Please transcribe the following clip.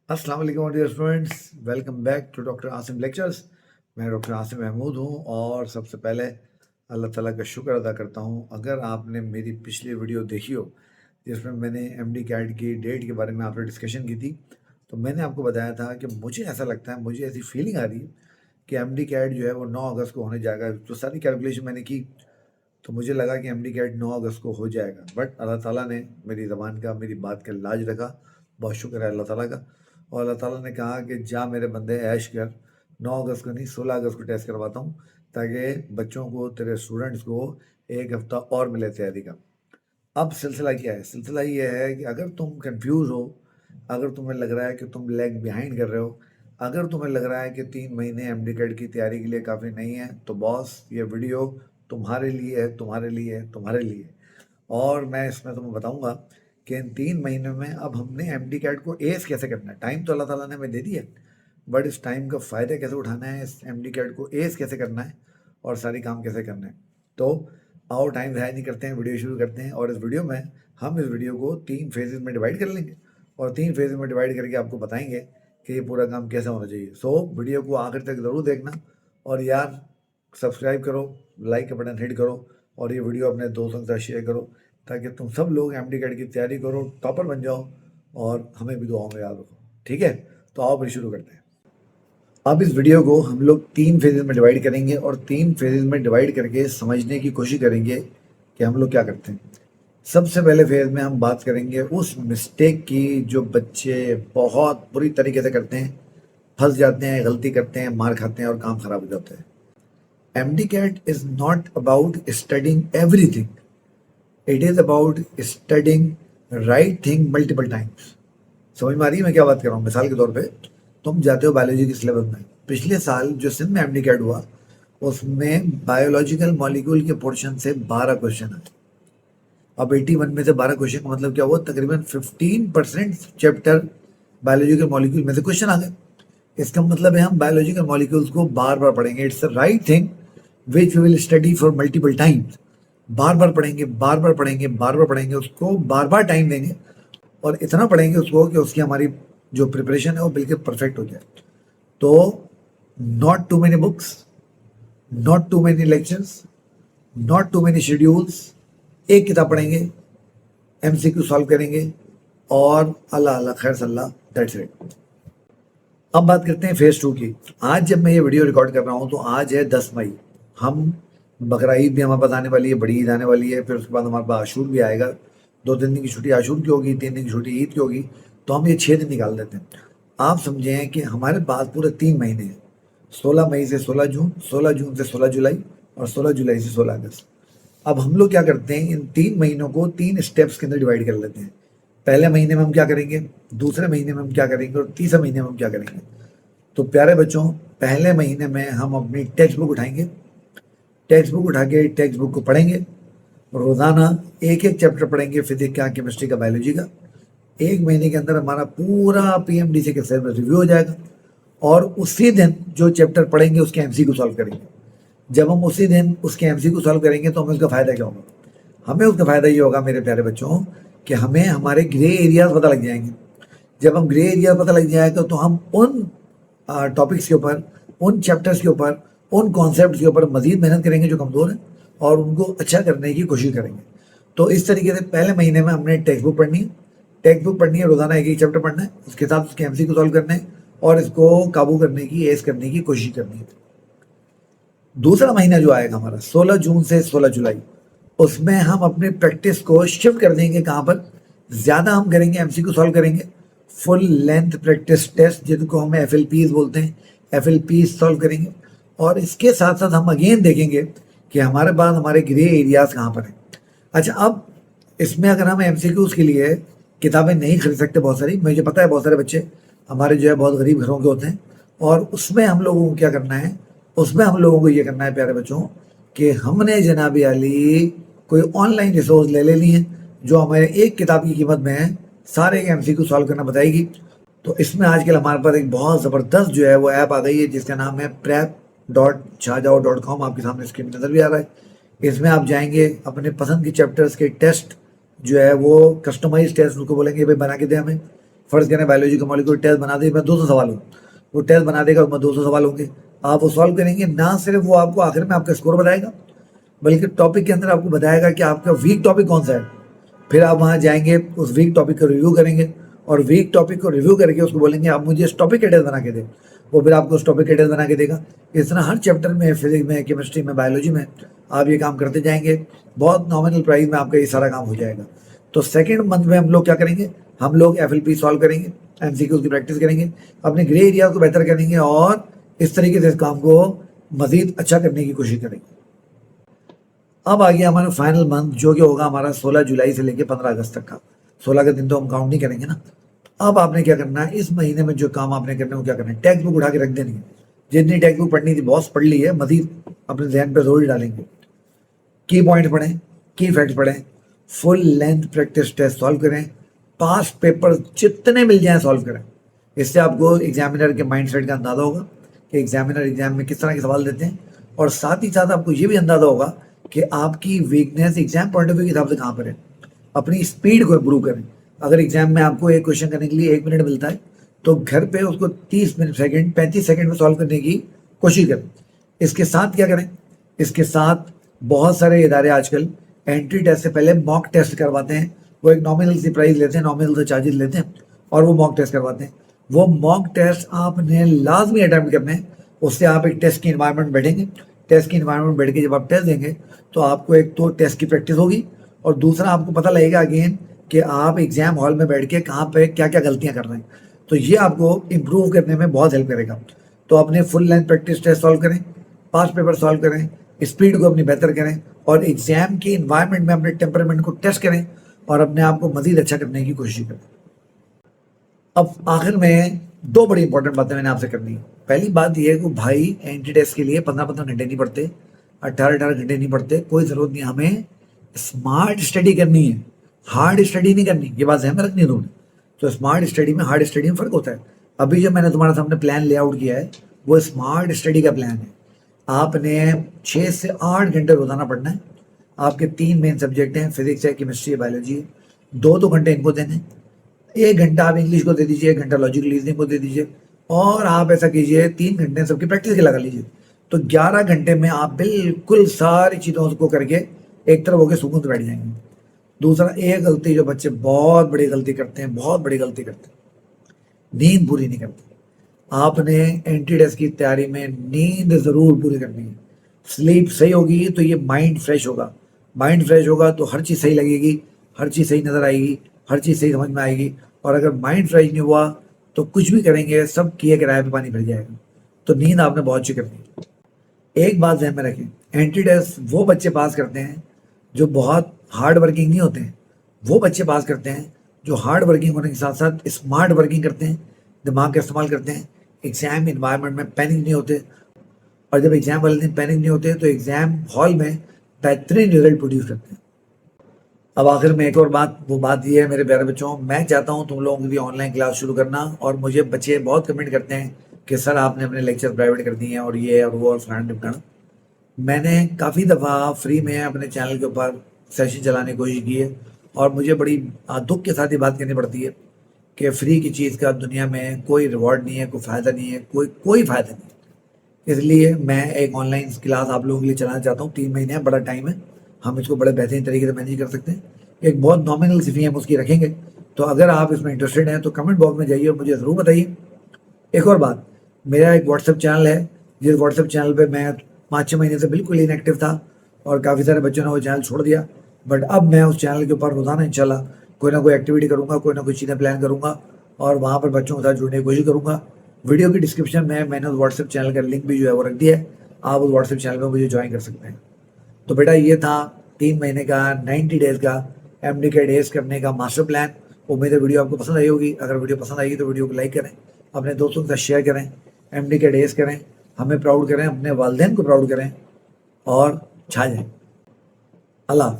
अस्सलाम वालेकुम dear students, welcome back to doctor Asim lectures. मैं डॉक्टर आसिम महमूद हूँ और सबसे पहले अल्लाह ताला का शुक्र अदा करता हूँ। अगर आपने मेरी पिछली वीडियो देखी हो जिसमें मैंने एमडी कैट की डेट के बारे में आपसे डिस्कशन की थी, तो मैंने आपको बताया था कि मुझे ऐसा लगता है, मुझे ऐसी फीलिंग आ रही है कि एमडी कैट जो है वो 9 अगस्त को होने जाएगा। तो सारी कैलकुलेशन मैंने की तो मुझे लगा कि एमडी कैट 9 अगस्त को हो जाएगा, बट अल्लाह ताला ने मेरी ज़बान का, मेरी बात का लाज रखा। बहुत शुक्र है अल्लाह ताला का। और अल्लाह ताला ने कहा कि जा मेरे बंदे ऐश कर, 9 अगस्त को नहीं 16 अगस्त को टेस्ट करवाता हूँ, ताकि बच्चों को, तेरे स्टूडेंट्स को एक हफ्ता और मिले तैयारी का। अब सिलसिला क्या है? सिलसिला ये है कि अगर तुम कंफ्यूज हो, अगर तुम्हें लग रहा है कि तुम लैग बिहाइंड कर रहे हो, अगर तुम्हें लग रहा है कि 3 महीने एमडी कैट की तैयारी के लिए काफ़ी नहीं है, तो बॉस ये वीडियो तुम्हारे लिए है, तुम्हारे लिए है, तुम्हारे लिए है। और मैं इसमें तुम्हें बताऊंगा कि इन 3 महीनों में अब हमने एमडी कैट को एस कैसे करना है। टाइम तो अल्लाह ताला ने हमें दे दिया है, बट इस टाइम का फ़ायदा कैसे उठाना है, इस एमडी कैट को एस कैसे करना है और सारी काम कैसे करना है। तो आओ टाइम ज़ाया नहीं करते हैं, वीडियो शुरू करते हैं। और इस वीडियो में हम इस वीडियो को 3 फेजेज़ में डिवाइड कर लेंगे और 3 फेज में डिवाइड करके आपको बताएंगे कि ये पूरा काम कैसे होना चाहिए। सो वीडियो को आखिर तक ज़रूर देखना और यार सब्सक्राइब करो, लाइक का बटन हिट करो और ये वीडियो अपने दोस्तों के साथ शेयर करो, ताकि तुम सब लोग एमडी कैट की तैयारी करो, टॉपर बन जाओ और हमें भी दुआओं में याद रखो। ठीक है, तो आओ फिर शुरू करते हैं। अब इस वीडियो को हम लोग 3 फेजेज़ में डिवाइड करेंगे और 3 फेजेज़ में डिवाइड करके समझने की कोशिश करेंगे कि हम लोग क्या करते हैं। सबसे पहले फेज में हम बात करेंगे उस मिस्टेक की जो बच्चे बहुत बुरी तरीके से करते हैं, फंस जाते हैं, गलती करते हैं, मार खाते हैं और काम खराब हो जाता है। MD CAT is not about studying everything, it is about studying right thing multiple times. समझ में आ रही है मैं क्या बात कर रहा हूँ? मिसाल के तौर पे तुम जाते हो बायोलॉजी के सिलेबस में, पिछले साल जो सिंध में एमडी कैट हुआ उसमें बायोलॉजिकल मॉलिक्यूल के पोर्शन से 12 क्वेश्चन आए। अब 81 में से 12 क्वेश्चन का मतलब क्या हुआ? तकरीबन 15% चैप्टर बायोलॉजिकल मॉलिक्यूल में से क्वेश्चन आ गए। इसका मतलब है हम बायोलॉजिकल मॉलिक्यूल्स को बार बार पढ़ेंगे। It's the right thing which we will study for multiple times. बार बार पढ़ेंगे, बार बार पढ़ेंगे, बार बार पढ़ेंगे, उसको बार बार टाइम देंगे और इतना पढ़ेंगे उसको कि उसकी हमारी जो प्रिपरेशन है वो बिल्कुल परफेक्ट हो जाए। तो not too many books, not too many lectures, not too many schedules. एक किताब पढ़ेंगे, एमसीक्यू सॉल्व करेंगे और अल्लाह अल्लाह खैर सल्ला, दैट्स इट। अब बात करते हैं फेज 2 की। आज जब मैं ये वीडियो रिकॉर्ड कर रहा हूँ तो आज है 10 मई। हम बकरा ईद भी हमारे पास आने वाली है, बड़ी ईद आने वाली है, फिर उसके बाद हमारे पास आशूर भी आएगा। 2-3 दिन की छुट्टी आशूर की होगी, 3 दिन की छुट्टी ईद की होगी, तो हम ये 6 दिन निकाल देते हैं। आप समझें कि हमारे पास पूरे 3 महीने हैं, 16 मई से 16 जून, 16 जून से 16 जुलाई और 16 जुलाई से 16 अगस्त। अब हम लोग क्या करते हैं, इन 3 महीनों को 3 स्टेप्स के अंदर डिवाइड कर लेते हैं। पहले महीने में हम क्या करेंगे, दूसरे महीने में हम क्या करेंगे और तीसरे महीने में हम क्या करेंगे। तो प्यारे बच्चों, पहले महीने में हम अपनी टेक्स्ट बुक उठाएंगे, टेक्स्ट बुक उठा के टेक्स्ट बुक को पढ़ेंगे, रोज़ाना एक एक चैप्टर पढ़ेंगे, फिजिक्स का, केमिस्ट्री का, बायोलॉजी का। एक महीने के अंदर हमारा पूरा पीएमडीसी के सिलेबस रिव्यू हो जाएगा और उसी दिन जो चैप्टर पढ़ेंगे उसके एमसीक्यू सॉल्व करेंगे। जब हम उसी दिन उसके एमसीक्यू सॉल्व करेंगे तो हमें उसका फ़ायदा क्या होगा? हमें उसका फ़ायदा ये होगा मेरे प्यारे बच्चों कि हमें हमारे ग्रे एरियाज पता लग जाएंगे। जब हम ग्रे एरिया पता लग जाएगा तो हम उन टॉपिक्स के ऊपर, उन चैप्टर्स के ऊपर, उन कॉन्सेप्ट के ऊपर मजीद मेहनत करेंगे जो कमज़ोर हैं और उनको अच्छा करने की कोशिश करेंगे। तो इस तरीके से पहले महीने में हमने टेक्स्ट बुक पढ़नी है, टेक्स्ट बुक पढ़नी है, रोज़ाना एक एक चैप्टर पढ़ना है, उसके साथ उसके एमसीक्यू सॉल्व करने हैं और इसको काबू करने की, एस करने की कोशिश करनी है। दूसरा महीना जो आएगा हमारा 16 जून से 16 जुलाई, उसमें हम अपनी प्रैक्टिस को शिफ्ट कर देंगे। कहाँ पर ज़्यादा हम करेंगे, एमसीक्यू सॉल्व करेंगे, फुल लेंथ प्रैक्टिस टेस्ट जिनको हम एफएलपीज बोलते हैं, एफएलपीज सॉल्व करेंगे। और इसके साथ साथ हम अगेन देखेंगे कि हमारे पास हमारे ग्रे एरियाज कहाँ पर हैं। अच्छा, अब इसमें अगर हम एमसीक्यूज के लिए किताबें नहीं खरीद सकते, बहुत सारी, मुझे पता है बहुत सारे बच्चे हमारे जो है बहुत गरीब घरों के होते हैं, और उसमें हम लोगों को क्या करना है, उसमें हम लोगों को ये करना है प्यारे बच्चों कि हमने जनाब अली कोई ऑनलाइन रिसोर्स ले लेनी है जो हमारे एक किताब की कीमत में सारे एमसीक्यू सॉल्व करना बताएगी। तो इसमें आजकल हमारे पास एक बहुत ज़बरदस्त जो है वो ऐप आ गई है जिसका नाम है prep.shajaao.com। आपके सामने स्क्रीन नज़र भी आ रहा है। इसमें आप जाएंगे, अपने पसंद के चैप्टर्स के टेस्ट जो है वो कस्टमाइज टेस्ट, उसको बोलेंगे भाई बना के दे हमें, فرض کریں बायोलॉजी का मॉलिक्यूलर टेस्ट बना दे, मैं 200 सवाल हूँ, वो टेस्ट बना देगा, उसमें 200 सवाल होंगे, आप वो सॉल्व करेंगे। ना सिर्फ वो आपको आखिर में आपका स्कोर बताएगा, बल्कि टॉपिक के अंदर आपको बताएगा कि आपका वीक टॉपिक कौन सा है। फिर आप वहाँ जाएंगे, उस वीक टॉपिक को रिव्यू करेंगे, और वीक टॉपिक को रिव्यू करके उसको बोलेंगे आप मुझे इस टॉपिक के टेस्ट बना के दें, वो फिर आपको उस टॉपिक के टेस्ट बना के देगा। इस तरह हर चैप्टर में, फिजिक्स में, केमिस्ट्री में, बायोलॉजी में आप ये काम करते जाएंगे, बहुत नॉमिनल प्राइस में आपका ये सारा काम हो जाएगा। तो सेकेंड मंथ में हम लोग क्या करेंगे, हम लोग FLP सॉल्व करेंगे, MCQ की प्रैक्टिस करेंगे, अपने ग्रे एरिया को बेहतर करेंगे, और इस तरीके से इस काम को मजीद अच्छा करने की कोशिश करेंगे। अब आ गया हमारा फाइनल मंथ, जो कि होगा हमारा 16 जुलाई से लेकर 15 अगस्त तक का। 16 का दिन तो हम काउंट नहीं करेंगे ना। अब आपने क्या करना है, इस महीने में जो काम आपने करना है वो क्या करना है, टेक्स्ट बुक उठा के रख देनी है। जितनी टेक्स्ट बुक पढ़नी थी बहुत पढ़ ली है, मजीद अपने जहन पे जोर डालेंगे। की पॉइंट पढ़ें, की फैक्ट पढ़ें, full length practice test solve करें, पास पेपर जितने मिल जाएं सॉल्व करें। इससे आपको एग्जामिनर के माइंड सेट का अंदाजा होगा कि एग्जामिनर एग्जाम में किस तरह के सवाल देते हैं, और साथ ही साथ आपको ये भी अंदाजा होगा कि आपकी weakness exam point of view के हिसाब से कहाँ पर है। अपनी स्पीड को इम्प्रूव करें। अगर एग्जाम में आपको एक क्वेश्चन करने के लिए 1 मिनट मिलता है, तो घर पे उसको 35 सेकंड में सॉल्व करने की कोशिश करें। इसके साथ क्या करें, इसके साथ बहुत सारे इदारे आजकल एंट्री टेस्ट से पहले मॉक टेस्ट करवाते हैं। वो एक नॉमिनल सी प्राइस लेते हैं, नॉमिनल से चार्जेस लेते हैं, और वो मॉक टेस्ट करवाते हैं। वो मॉक टेस्ट आपने लाजमी अटैम्प्ट करने हैं। उससे आप एक टेस्ट की इन्वायरमेंट बैठेंगे, टेस्ट की इन्वायरमेंट बैठ के जब आप टेस्ट देंगे तो आपको एक तो टेस्ट की प्रैक्टिस होगी, और दूसरा आपको पता लगेगा अगेन कि आप एग्जाम हॉल में बैठ के कहाँ पे क्या क्या गलतियाँ कर रहे हैं। तो ये आपको इम्प्रूव करने में बहुत हेल्प करेगा। तो अपने full length practice test solve करें, पास पेपर सॉल्व करें, स्पीड को अपनी बेहतर करें, और एग्जाम की इन्वायरमेंट में अपने टेम्परामेंट को टेस्ट करें, और अपने आप को मजीद अच्छा करने की कोशिश करें। अब आखिर में 2 बड़ी इंपॉर्टेंट बातें मैंने आपसे करनी है। पहली बात यह है कि भाई एंट्री टेस्ट के लिए 15-15 घंटे नहीं पढ़ते, 18-18 घंटे नहीं पढ़ते, कोई ज़रूरत नहीं। हमें स्मार्ट स्टडी करनी है, हार्ड स्टडी नहीं करनी। ये बात ध्यान में रखनी है तुमने। तो स्मार्ट स्टडी में, हार्ड स्टडी में फ़र्क होता है। अभी जो मैंने तुम्हारे सामने प्लान लेआउट किया है वो स्मार्ट स्टडी का प्लान है। आपने 6 से 8 घंटे रोज़ाना पढ़ना है। आपके 3 मेन सब्जेक्ट हैं, फिजिक्स है, केमिस्ट्री है, बायोलॉजी है। 2-2 घंटे इनको देने, 1 घंटा आप इंग्लिश को दे दीजिए, 1 घंटा लॉजिकल रीजनिंग को दे दीजिए, और आप ऐसा कीजिए 3 घंटे सबकी प्रैक्टिस के लगा लीजिए। तो 11 घंटे में आप बिल्कुल सारी चीज़ों को करके एक तरफ होकर सुकून से बैठ जाएंगे। दूसरा, एक गलती जो बच्चे बहुत बड़ी गलती करते हैं, बहुत बड़ी गलती करते हैं, नींद पूरी नहीं करते। आपने एंट्री टेस्ट की तैयारी में नींद ज़रूर पूरी करनी है। स्लीप सही होगी तो ये माइंड फ्रेश होगा, माइंड फ्रेश होगा तो हर चीज़ सही लगेगी, हर चीज़ सही नज़र आएगी, हर चीज़ सही समझ में आएगी। और अगर माइंड फ्रेश नहीं हुआ तो कुछ भी करेंगे सब किए किराए पे पानी फिर जाएगा। तो नींद आपने बहुत अच्छी करनी है। एक बात ध्यान में रखें, एंट्री टेस्ट वो बच्चे पास करते हैं जो बहुत हार्ड वर्किंग नहीं होते हैं। वो बच्चे पास करते हैं जो हार्ड वर्किंग होने के साथ साथ स्मार्ट वर्किंग करते हैं, दिमाग का इस्तेमाल करते हैं, एग्जाम इन्वायरमेंट में पैनिक नहीं होते। और जब एग्जाम वाले दिन पैनिक नहीं होते तो एग्जाम हॉल में बेहतरीन रिजल्ट प्रोड्यूस करते हैं। अब आखिर में एक और बात, वो बात ये है मेरे प्यारे बच्चों, मैं चाहता हूँ तुम लोगों के लिए ऑनलाइन क्लास शुरू करना। और मुझे बच्चे बहुत कमेंट करते हैं कि सर आपने अपने लेक्चर प्राइवेट कर दिए हैं, और ये और वो और फलाना ढिमकाना। मैंने काफ़ी दफ़ा फ्री में अपने चैनल के ऊपर सेशन चलाने की कोशिश की है, और मुझे बड़ी दुख के साथ ही बात करनी पड़ती है कि फ्री की चीज़ का दुनिया में कोई रिवॉर्ड नहीं है, कोई फ़ायदा नहीं है, कोई फ़ायदा नहीं। इसलिए मैं एक ऑनलाइन क्लास आप लोगों के लिए चलाना चाहता हूँ। 3 महीने बड़ा टाइम है, हम इसको बड़े बेहतरीन तरीके से मैनेज कर सकते हैं। एक बहुत नॉमिनल सी फी हम उसकी रखेंगे। तो अगर आप इसमें इंटरेस्टेड हैं तो कमेंट बॉक्स में जाइए और मुझे ज़रूर बताइए। एक और बात, मेरा एक व्हाट्सएप चैनल है, जिस व्हाट्सएप चैनल पे मैं 5-6 महीने से बिल्कुल इनएक्टिव था, और काफ़ी सारे बच्चों ने वो चैनल छोड़ दिया। बट अब मैं उस चैनल के ऊपर रोज़ाना इंशाल्लाह कोई ना कोई एक्टिविटी करूँगा, कोई ना कोई चीज़ें प्लान करूँगा, और वहाँ पर बच्चों के साथ जुड़ने की कोशिश करूँगा। वीडियो की डिस्क्रिप्शन में मैंने उस व्हाट्सएप चैनल का लिंक भी जो है वो रख दिया है, आप उस व्हाट्सएप चैनल में मुझे ज्वाइन कर सकते हैं। तो बेटा ये था 3 महीने का 90 डेज़ का MD-CAT ACE करने का मास्टर प्लान। उम्मीद है वीडियो आपको पसंद आई होगी। अगर वीडियो पसंद आई तो वीडियो को लाइक करें, अपने दोस्तों के साथ शेयर करें, MD-CAT ACE करें, हमें प्राउड करें, अपने वालिदैन को प्राउड करें, और छा जाएं। अल्लाह।